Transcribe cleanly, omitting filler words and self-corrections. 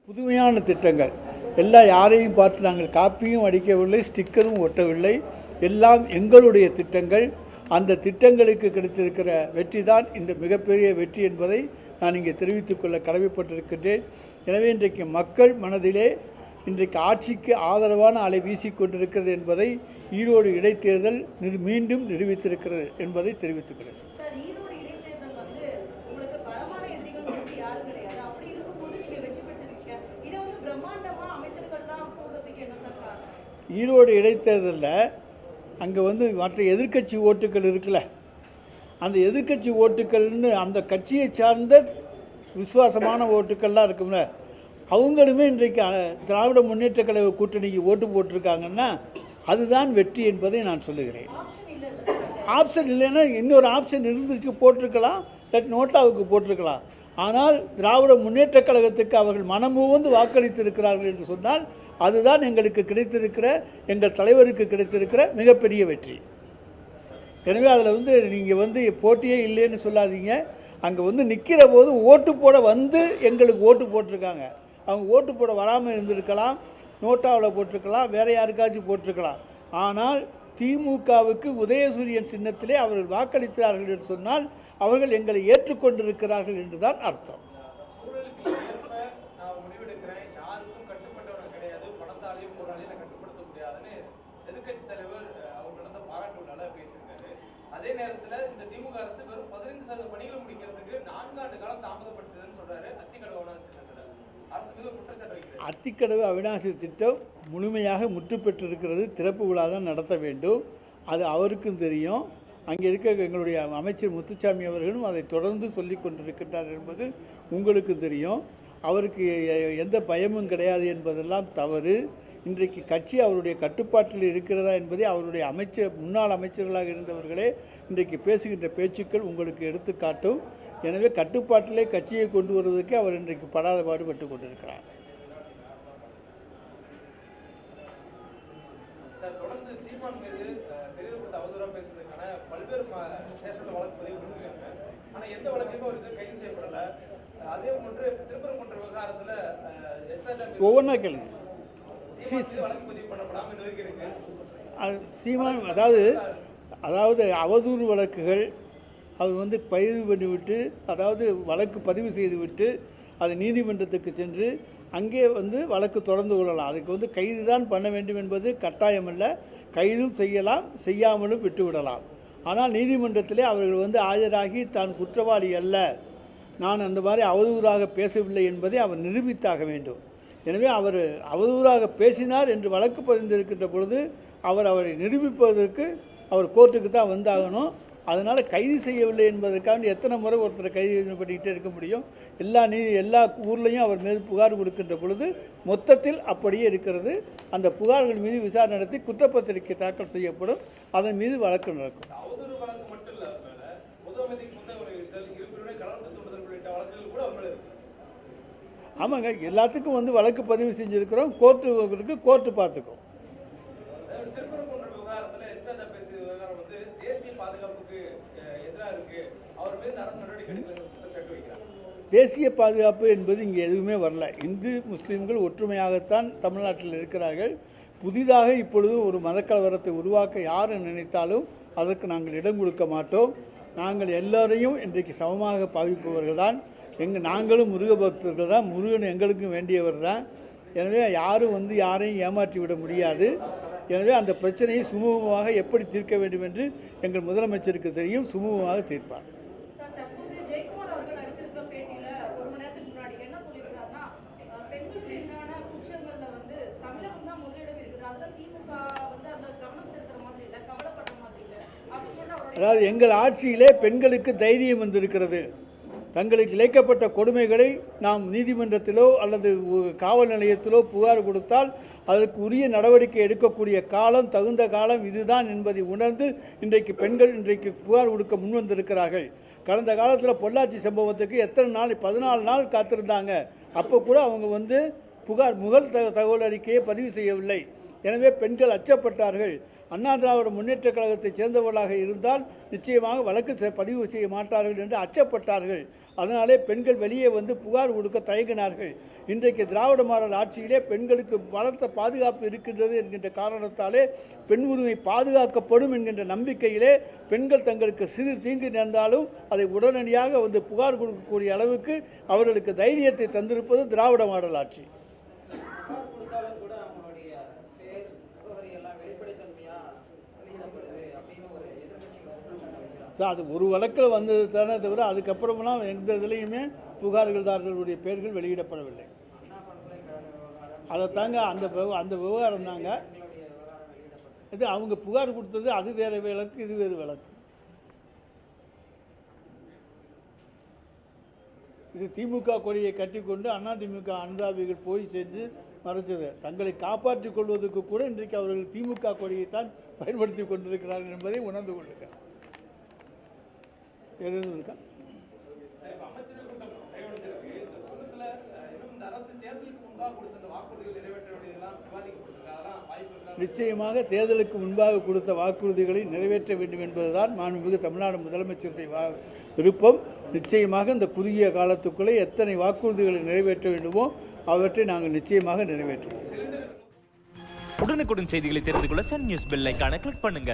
புதுமையான திட்டங்கள் எல்லாம் யாரையும் பார்த்து நாங்கள் காப்பியும் அடிக்கவில்லை, ஸ்டிக்கரும் ஒட்டவில்லை. எல்லாம் எங்களுடைய திட்டங்கள். அந்த திட்டங்களுக்கு கிடைத்திருக்கிற வெற்றி தான் இந்த மிகப்பெரிய வெற்றி என்பதை நான் இங்கே தெரிவித்துக் கொள்ள கடமைப்பட்டிருக்கின்றேன். எனவே இன்றைக்கு மக்கள் மனதிலே இன்றைக்கு ஆட்சிக்கு ஆதரவான அலை வீசிக்கொண்டிருக்கிறது என்பதை ஈரோடு இடைத்தேர்தல் மீண்டும் நிரூபித்திருக்கிறது என்பதை தெரிவித்துக்கிறேன். ஈரோடு இடைத்தேர்தலில் அங்கே மற்ற எதிர்க்கட்சி ஓட்டுக்கள் இருக்குல்ல, அந்த எதிர்க்கட்சி ஓட்டுக்கள்னு அந்த கட்சியை சார்ந்த விசுவாசமான ஓட்டுக்கள்லாம் இருக்கும்ல, அவங்களுமே இன்றைக்கு திராவிட முன்னேற்ற கழக கூட்டணிக்கு ஓட்டு போட்டிருக்காங்கன்னா அதுதான் வெற்றி என்பதை நான் சொல்லுகிறேன். ஆப்ஷன் இல்லைன்னா இன்னொரு ஆப்ஷன் இருந்துச்சு போட்டிருக்கலாம், நோட்டாவுக்கு போட்டிருக்கலாம். ஆனால் திராவிட முன்னேற்ற கழகத்துக்கு அவர்கள் மனமுவந்து வாக்களித்திருக்கிறார்கள் என்று சொன்னால் அதுதான் எங்களுக்கு கிடைத்திருக்கிற, எங்கள் தலைவருக்கு கிடைத்திருக்கிற மிகப்பெரிய வெற்றி. எனவே அதில் நீங்கள் போட்டியே இல்லைன்னு சொல்லாதீங்க. அங்கே நிற்கிற போது ஓட்டு போட எங்களுக்கு ஓட்டு போட்டிருக்காங்க. அவங்க ஓட்டு போட வராமல் இருந்திருக்கலாம், நோட்டாவில் போட்டிருக்கலாம், வேறு யாருக்காச்சும் போட்டிருக்கலாம். ஆனால் திமுகவுக்கு உதயசூரியன் சின்னத்திலே அவர்கள் வாக்களித்தார்கள் என்று சொன்னால் அவர்கள் எங்களை ஏற்றுக்கொண்டிருக்கிறார்கள் என்று தான் அர்த்தம். அதே நேரத்தில் இந்த திமுக அரசு வெறும் 15% பணிகளை முடிக்கிறதுக்கு 4 ஆண்டு காலம் தாமதப்படுத்துதுன்னு சொல்றாரு. அத்திக்கடவு அவிநாசி திட்டம் முழுமையாக முற்று பெற்றிருக்கிறது. திறப்பு விழா தான் நடத்த வேண்டும். அது அவருக்கும் தெரியும். அங்கே இருக்க எங்களுடைய அமைச்சர் முத்துசாமி அவர்களும் அதை தொடர்ந்து சொல்லி கொண்டிருக்கின்றார் என்பது உங்களுக்கு தெரியும். அவருக்கு எந்த பயமும் கிடையாது என்பதெல்லாம் தவறு. இன்றைக்கு கட்சி அவருடைய கட்டுப்பாட்டில் இருக்கிறதா என்பதை அவருடைய முன்னாள் அமைச்சர்களாக இருந்தவர்களே இன்றைக்கு பேசுகின்ற பேச்சுக்கள் உங்களுக்கு எடுத்துக்காட்டும். எனவே கட்டுப்பாட்டிலே கட்சியை கொண்டு வருவதற்கு அவர் இன்றைக்கு படாத பாடுபட்டு கொண்டிருக்கிறார். ஒவ்வொன்றா கேளுங்க. சீமான் அதாவது அவதூறு வழக்குகள் அது பதிவு பண்ணிவிட்டு, அதாவது வழக்கு பதிவு செய்துவிட்டு அது நீதிமன்றத்துக்கு சென்று அங்கே வழக்கு தொடர்ந்து கொள்ளலாம். அதுக்கு கைது தான் பண்ண வேண்டும் என்பது கட்டாயமல்ல. கைதும் செய்யலாம், செய்யாமலும் விட்டுவிடலாம். ஆனால் நீதிமன்றத்திலே அவர்கள் ஆஜராகி தான் குற்றவாளி அல்ல, நான் அந்த மாதிரி அவதூறாக பேசவில்லை என்பதை அவர் நிரூபித்தாக வேண்டும். எனவே அவர் அவதூறாக பேசினார் என்று வழக்கு பதிந்திருக்கின்ற பொழுது அவரை நிரூபிப்பதற்கு அவர் கோர்ட்டுக்கு தான் வந்தாகணும். அதனால் கைது செய்யவில்லை என்பதற்காக எத்தனை முறை ஒருத்தரை கைது பண்ணிக்கிட்டே இருக்க முடியும்? எல்லா ஊர்லேயும் அவர் மீது புகார் கொடுக்கின்ற பொழுது மொத்தத்தில் அப்படியே இருக்கிறது. அந்த புகார்கள் மீது விசாரணை நடத்தி குற்றப்பத்திரிகை தாக்கல் செய்யப்படும். அதன் மீது வழக்கு நடக்கும். ஆமாங்க, எல்லாத்துக்கும் வழக்கு பதிவு செஞ்சுருக்கிறோம். கோர்ட்டு பார்த்துக்கும். தேசிய பாதுகாப்பு என்பது இங்கே எதுவுமே வரல. இந்து முஸ்லீம்கள் ஒற்றுமையாகத்தான் தமிழ்நாட்டில் இருக்கிறார்கள். புதிதாக இப்பொழுது ஒரு மதக்கலவரத்தை உருவாக்க யார் நினைத்தாலும் அதற்கு நாங்கள் இடம் கொடுக்க மாட்டோம். நாங்கள் எல்லோரையும் இன்றைக்கு சமமாக பாவிப்பவர்கள் தான். நாங்களும் முருக பக்தர்கள் தான். முருகன் எங்களுக்கும் வேண்டியவர் தான். எனவே யாரும் யாரையும் ஏமாற்றி விட முடியாது. எனவே அந்த பிரச்சனையை சுமூகமாக எப்படி தீர்க்க வேண்டும் என்று எங்கள் முதலமைச்சருக்கு தெரியும். சுமூகமாக தீர்ப்பார். அதாவது எங்கள் ஆட்சியிலே பெண்களுக்கு தைரியம் வந்திருக்கிறது. தங்களுக்கு இழைக்கப்பட்ட கொடுமைகளை நாம் நீதிமன்றத்திலோ அல்லது காவல் நிலையத்திலோ புகார் கொடுத்தால் அதற்கு உரிய நடவடிக்கை எடுக்கக்கூடிய காலம், தகுந்த காலம் இதுதான் என்பதை உணர்ந்து இன்றைக்கு பெண்கள் புகார் கொடுக்க முன்வந்திருக்கிறார்கள். கடந்த காலத்தில் பொள்ளாச்சி சம்பவத்துக்கு எத்தனை நாள், 14 நாள் காத்திருந்தாங்க. அப்போ கூட அவங்க புகார் தகவல் அறிக்கையை பதிவு செய்யவில்லை. எனவே பெண்கள் அச்சப்பட்டார்கள். அண்ணா திராவிட முன்னேற்ற கழகத்தைச் சேர்ந்தவர்களாக இருந்தால் நிச்சயமாக வழக்கு பதிவு செய்ய மாட்டார்கள் என்று அச்சப்பட்டார்கள். அதனாலே பெண்கள் வெளியே வந்து புகார் கொடுக்க தயங்கினார்கள். இன்றைக்கு திராவிட மாடல் ஆட்சியிலே பெண்களுக்கு பலத்த பாதுகாப்பு இருக்கின்றது என்கின்ற காரணத்தாலே பெண் உரிமை பாதுகாக்கப்படும் என்கின்ற நம்பிக்கையிலே பெண்கள் தங்களுக்கு சிறு தீங்கு நேர்ந்தாலும் அதை உடனடியாக வந்து புகார் கொடுக்கக்கூடிய அளவுக்கு அவர்களுக்கு தைரியத்தை தந்திருப்பது திராவிட மாடல் ஆட்சி. சார், அது ஒரு வழக்கில் வந்தது தானே தவிர அதுக்கப்புறமெல்லாம் எந்த இதுலேயுமே புகார்கள்தாரர்களுடைய பெயர்கள் வெளியிடப்படவில்லை. அதை தாங்க அந்த விவகாரம் தாங்க இது. அவங்க புகார் கொடுத்தது அது வேறு வழக்கு, இது வேறு வழக்கு. இது திமுக கொடியை கட்டிக்கொண்டு அதிமுக அனுதாபிகள் போய் சென்று மறைச்சது. தங்களை காப்பாற்றிக் கொள்வதற்கு கூட இன்றைக்கு அவர்கள் திமுக கொடியைத்தான் பயன்படுத்தி கொண்டிருக்கிறார்கள் என்பதை உணர்ந்து கொள்ளுங்கள். எதுவும் இருக்கா? நிச்சயமாக தேர்தலுக்கு முன்பாக கொடுத்த வாக்குறுதிகளை நிறைவேற்ற வேண்டும் என்பதுதான் மாண்புமிகு தமிழ்நாடு முதலமைச்சருடைய விருப்பம். நிச்சயமாக இந்த குறுகிய காலத்துக்குள்ளே எத்தனை வாக்குறுதிகளை நிறைவேற்ற வேண்டுமோ அவற்றை நாங்கள் நிச்சயமாக நிறைவேற்றுவோம். உடனுக்குடன் செய்திகளை தெரிந்து கொள்ள சன் நியூஸ் பெல் ஐகானை கிளிக் பண்ணுங்க.